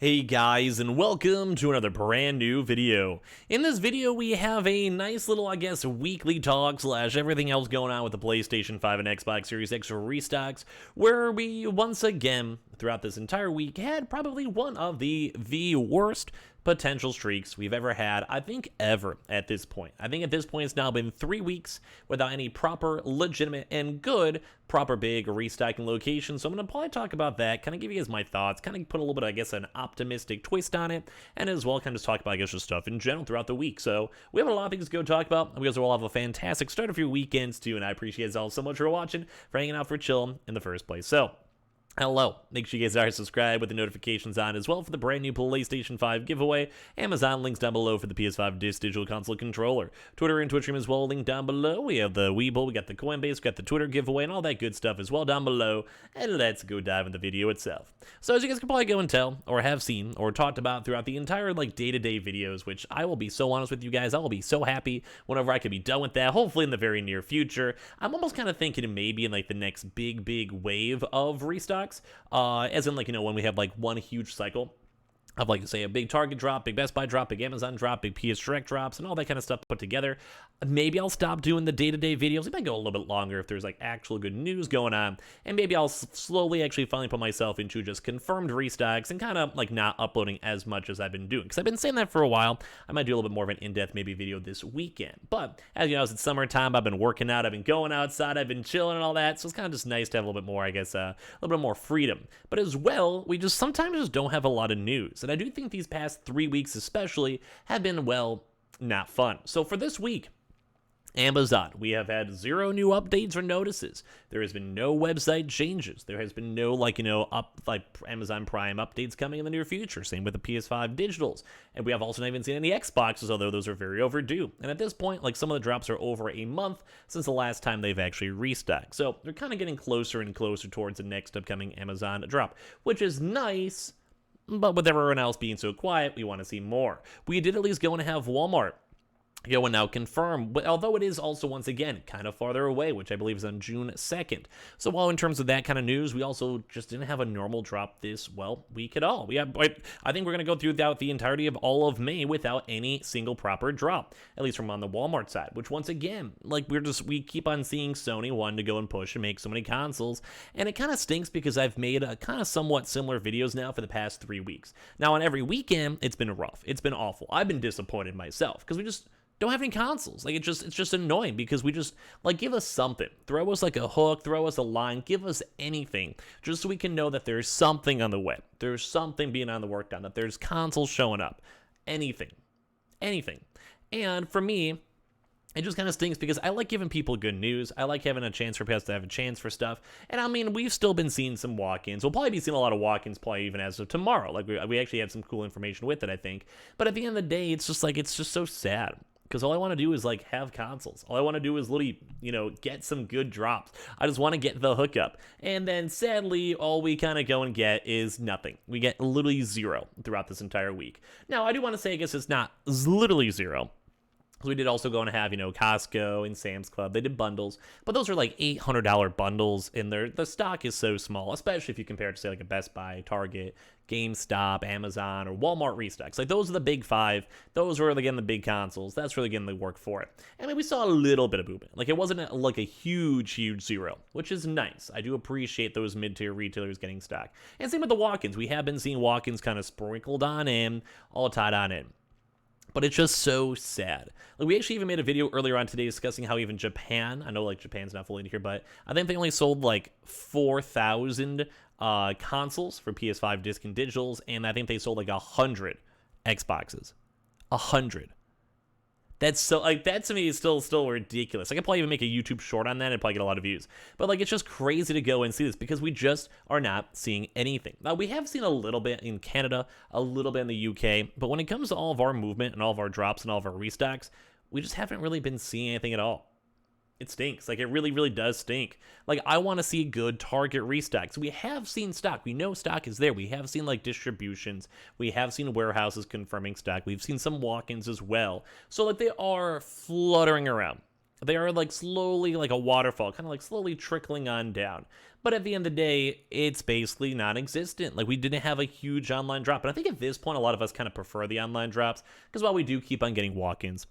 Hey guys, and welcome to another brand new video. In this video, we have a nice little, weekly talk slash everything else going on with the PlayStation 5 and Xbox Series X restocks, where we once again, throughout this entire week, had probably one of the worst potential streaks we've ever had, I think ever at this point. I think at this point it's now been 3 weeks without any proper, legitimate, and good, proper big restocking location. So I'm going to probably talk about that, kind of give you guys my thoughts, kind of put a little bit, an optimistic twist on it, and as well kind of just talk about, just stuff in general throughout the week. So we have a lot of things to go talk about. We guys will have a fantastic start of your weekends too, and I appreciate you all so much for watching, for hanging out, for chilling in the first place. So hello, make sure you guys are subscribed with the notifications on as well for the brand new PlayStation 5 giveaway. Amazon links down below for the PS5 Digital Console Controller. Twitter and Twitch stream as well, link down below. We have the Webull, we got the Coinbase, we got the Twitter giveaway, and all that good stuff as well down below. And let's go dive into the video itself. So as you guys can probably go and tell, or have seen, or talked about throughout the entire day-to-day videos, which I will be so honest with you guys, I will be so happy whenever I can be done with that, hopefully in the very near future. I'm almost kind of thinking maybe in the next big wave of restocks. As in, when we have, one huge cycle of, say, a big Target drop, big Best Buy drop, big Amazon drop, big PS Direct drops, and all that kind of stuff put together. Maybe I'll stop doing the day-to-day videos. It might go a little bit longer if there's, actual good news going on. And maybe I'll slowly finally put myself into just confirmed restocks and kind of, not uploading as much as I've been doing. Because I've been saying that for a while. I might do a little bit more of an in-depth maybe video this weekend. But, as you know, it's summertime. I've been working out. I've been going outside. I've been chilling and all that. So it's kind of just nice to have a little bit more, a little bit more freedom. But as well, we just sometimes just don't have a lot of news. And I do think these past 3 weeks especially have been, well, not fun. So for this week, Amazon, we have had 0 new updates or notices. There has been no website changes. There has been no, Amazon Prime updates coming in the near future. Same with the PS5 Digitals. And we have also not even seen any Xboxes, although those are very overdue. And at this point, some of the drops are over a month since the last time they've actually restocked. So they're kind of getting closer and closer towards the next upcoming Amazon drop, which is nice. But with everyone else being so quiet, we want to see more. We did at least go and have Walmart go and now confirm, but although it is also once again kind of farther away, which I believe is on June 2nd. So while in terms of that kind of news, we also just didn't have a normal drop this week at all. I think we're going to go through the entirety of all of May without any single proper drop, at least from on the Walmart side, which once again, we keep on seeing Sony wanting to go and push and make so many consoles, and it kind of stinks because I've made a kind of somewhat similar videos now for the past 3 weeks. Now on every weekend, it's been rough. It's been awful. I've been disappointed myself because we just don't have any consoles. It's just annoying because we just, give us something. Throw us a hook, throw us a line, give us anything, just so we can know that there's something on the way. There's something being on the work done, that there's consoles showing up. Anything. And for me, it just kind of stinks because I like giving people good news. I like having a chance for people to have a chance for stuff. And I mean, we've still been seeing some walk-ins. We'll probably be seeing a lot of walk-ins probably even as of tomorrow. We actually have some cool information with it, I think. But at the end of the day, it's just it's just so sad. Because all I want to do is, have consoles. All I want to do is literally, get some good drops. I just want to get the hookup. And then, sadly, all we kind of go and get is nothing. We get literally 0 throughout this entire week. Now, I do want to say, I guess it's not literally 0. So we did also go and have, Costco and Sam's Club. They did bundles, but those are $800 bundles, and the stock is so small, especially if you compare it to, say, a Best Buy, Target, GameStop, Amazon, or Walmart restocks. Those are the big 5. Those were, again, the big consoles. That's really getting the work for it. I mean, we saw a little bit of movement. It wasn't a huge 0, which is nice. I do appreciate those mid-tier retailers getting stock. And same with the walk-ins. We have been seeing walk-ins kind of sprinkled on in, all tied on in. But it's just so sad. We actually even made a video earlier on today discussing how even Japan, I know Japan's not fully in here, but I think they only sold 4,000 consoles for PS5 disc and digitals, and I think they sold 100 Xboxes. 100. That's so, that to me is still ridiculous. I could probably even make a YouTube short on that and probably get a lot of views. But, it's just crazy to go and see this because we just are not seeing anything. Now, we have seen a little bit in Canada, a little bit in the UK, but when it comes to all of our movement and all of our drops and all of our restocks, we just haven't really been seeing anything at all. It stinks. It really does stink. I want to see good Target restocks. We have seen stock. We know stock is there. We have seen, distributions. We have seen warehouses confirming stock. We've seen some walk-ins as well. So, they are fluttering around. They are like slowly, like a waterfall, kind of like slowly trickling on down. But at the end of the day, it's basically non-existent. Like, we didn't have a huge online drop. And I think at this point, a lot of us kind of prefer the online drops, because while we do keep on getting walk-ins,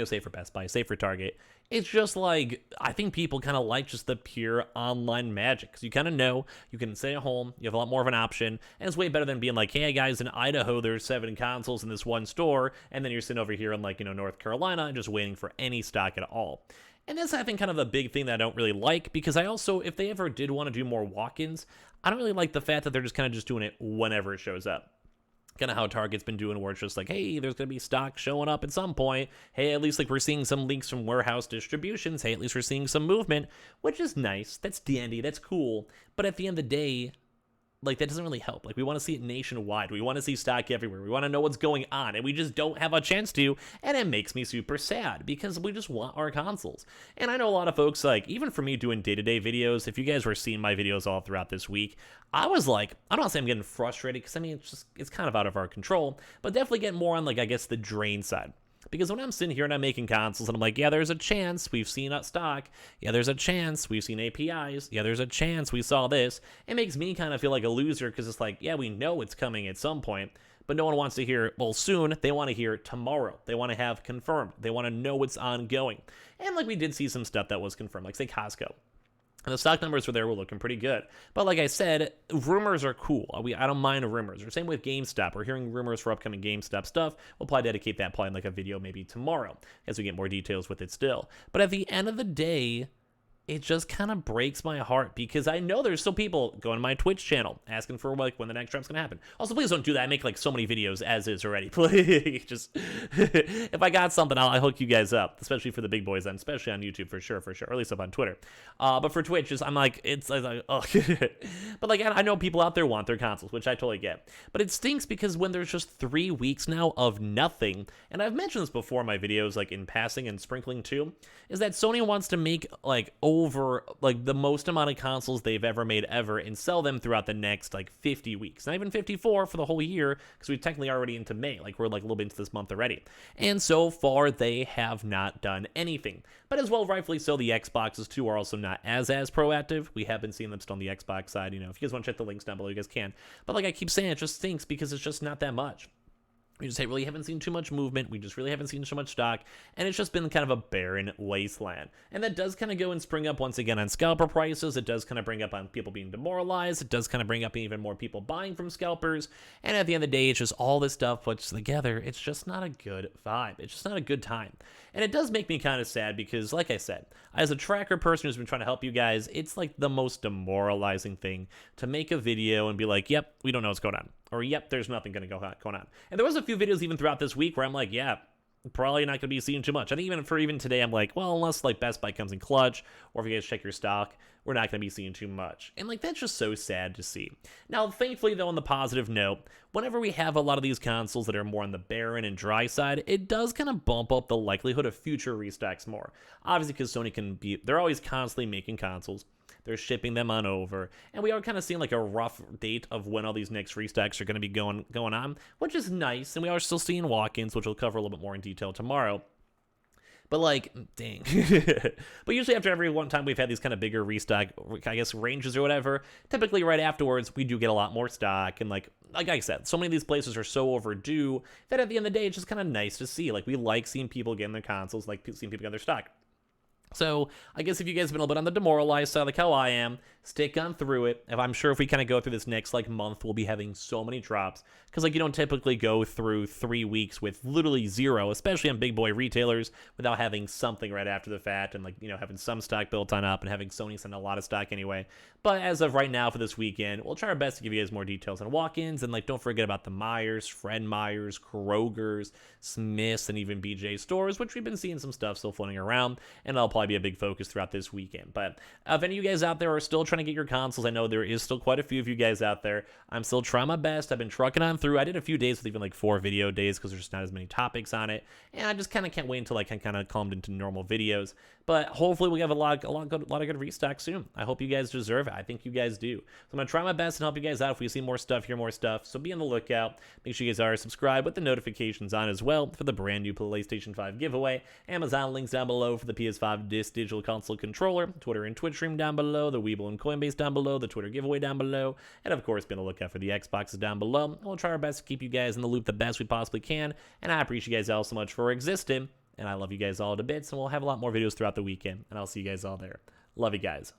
say for Best Buy, say for Target, it's just like, I think people kind of like just the pure online magic, because you kind of know, you can stay at home, you have a lot more of an option, and it's way better than being like, hey guys, in Idaho, there's 7 consoles in this one store, and then you're sitting over here in like, North Carolina and just waiting for any stock at all. And that's, I think, kind of a big thing that I don't really like, because I also, if they ever did want to do more walk-ins, I don't really like the fact that they're just kind of just doing it whenever it shows up. Kind of how Target's been doing, where it's just like, hey, there's going to be stock showing up at some point. Hey, at least like we're seeing some leaks from warehouse distributions. Hey, at least we're seeing some movement, which is nice. That's dandy. That's cool. But at the end of the day, like, that doesn't really help. Like, we want to see it nationwide. We want to see stock everywhere. We want to know what's going on, and we just don't have a chance to, and it makes me super sad, because we just want our consoles. And I know a lot of folks, like, even for me doing day-to-day videos, if you guys were seeing my videos all throughout this week, I was like, I'm not saying I'm getting frustrated, because, I mean, it's kind of out of our control, but definitely getting more on, like, I guess the drain side. Because when I'm sitting here and I'm making consoles and I'm like, yeah, there's a chance we've seen stock. Yeah, there's a chance we've seen APIs. Yeah, there's a chance we saw this. It makes me kind of feel like a loser, because it's like, yeah, we know it's coming at some point, but no one wants to hear, well, soon. They want to hear tomorrow. They want to have confirmed. They want to know it's ongoing. And like, we did see some stuff that was confirmed, like say Costco. And the stock numbers for there were looking pretty good. But like I said, rumors are cool. I don't mind rumors. Or same with GameStop. We're hearing rumors for upcoming GameStop stuff. We'll probably dedicate that probably in like a video maybe tomorrow, as we get more details with it still. But at the end of the day, it just kind of breaks my heart, because I know there's still people going to my Twitch channel asking for like when the next drop's gonna happen. Also, please don't do that. I make like so many videos as is already. Please, just if I got something, I'll hook you guys up, especially for the big boys, and especially on YouTube for sure, or at least up on Twitter. But for Twitch, I'm like, it's like, oh. But like, I know people out there want their consoles, which I totally get. But it stinks, because when there's just 3 weeks now of nothing, and I've mentioned this before in my videos, like in passing and sprinkling too, is that Sony wants to make like over like the most amount of consoles they've ever made ever, and sell them throughout the next like 50 weeks, not even 54 for the whole year, because we're technically already into May. Like, we're like a little bit into this month already, and so far they have not done anything. But as well, rightfully so, the Xboxes too are also not as proactive. We have been seeing them still on the Xbox side. If you guys want to check the links down below, you guys can. But like I keep saying, it just stinks, because it's just not that much. We just really haven't seen too much movement. We just really haven't seen too much stock, and it's just been kind of a barren wasteland. And that does kind of go and spring up once again on scalper prices. It does kind of bring up on people being demoralized. It does kind of bring up even more people buying from scalpers. And at the end of the day, it's just all this stuff put together. It's just not a good vibe. It's just not a good time. And it does make me kind of sad, because like I said, as a tracker person who's been trying to help you guys, it's like the most demoralizing thing to make a video and be like, yep, we don't know what's going on. Or, yep, there's nothing going to go on. And there was a few videos even throughout this week where I'm like, yeah, probably not going to be seeing too much. I think even today, I'm like, well, unless like Best Buy comes in clutch, or if you guys check your stock, we're not going to be seeing too much. And like, that's just so sad to see. Now, thankfully, though, on the positive note, whenever we have a lot of these consoles that are more on the barren and dry side, it does kind of bump up the likelihood of future restocks more. Obviously, because Sony they're always constantly making consoles. They're shipping them on over, and we are kind of seeing like a rough date of when all these next restocks are going to be going on, which is nice. And we are still seeing walk-ins, which we'll cover a little bit more in detail tomorrow. But like, dang. But usually after every one time we've had these kind of bigger restock, I guess, ranges or whatever, typically right afterwards, we do get a lot more stock. And like I said, so many of these places are so overdue that at the end of the day, it's just kind of nice to see. Like, we like seeing people getting their consoles, like seeing people get their stock. So I guess if you guys have been a little bit on the demoralized side, like how I am, stick on through it. I'm sure if we kind of go through this next like month, we'll be having so many drops, because like, you don't typically go through 3 weeks with literally zero, especially on big boy retailers, without having something right after the fact, and like, having some stock built on up, and having Sony send a lot of stock anyway. But as of right now for this weekend, we'll try our best to give you guys more details on walk-ins, and like, don't forget about the Myers, Fred Meyers, Kroger's, Smith's, and even BJ stores, which we've been seeing some stuff still floating around, and that'll probably be a big focus throughout this weekend. But if any of you guys out there are still trying to get your consoles, I know there is still quite a few of you guys out there. I'm still trying my best. I've been trucking on through. I did a few days with even like 4 video days, because there's just not as many topics on it, and I just kind of can't wait until I can kind of calm into normal videos. But hopefully we have a lot of good restock soon. I hope you guys deserve it. I think you guys do. So I'm going to try my best and help you guys out if we see more stuff, hear more stuff. So be on the lookout. Make sure you guys are subscribed with the notifications on as well for the brand new PlayStation 5 giveaway. Amazon links down below for the PS5 Digital Console Controller. Twitter and Twitch stream down below. The Weeble and Coinbase down below. The Twitter giveaway down below. And of course, be on the lookout for the Xboxes down below. We'll try our best to keep you guys in the loop the best we possibly can. And I appreciate you guys all so much for existing. And I love you guys all to bits. And we'll have a lot more videos throughout the weekend. And I'll see you guys all there. Love you guys.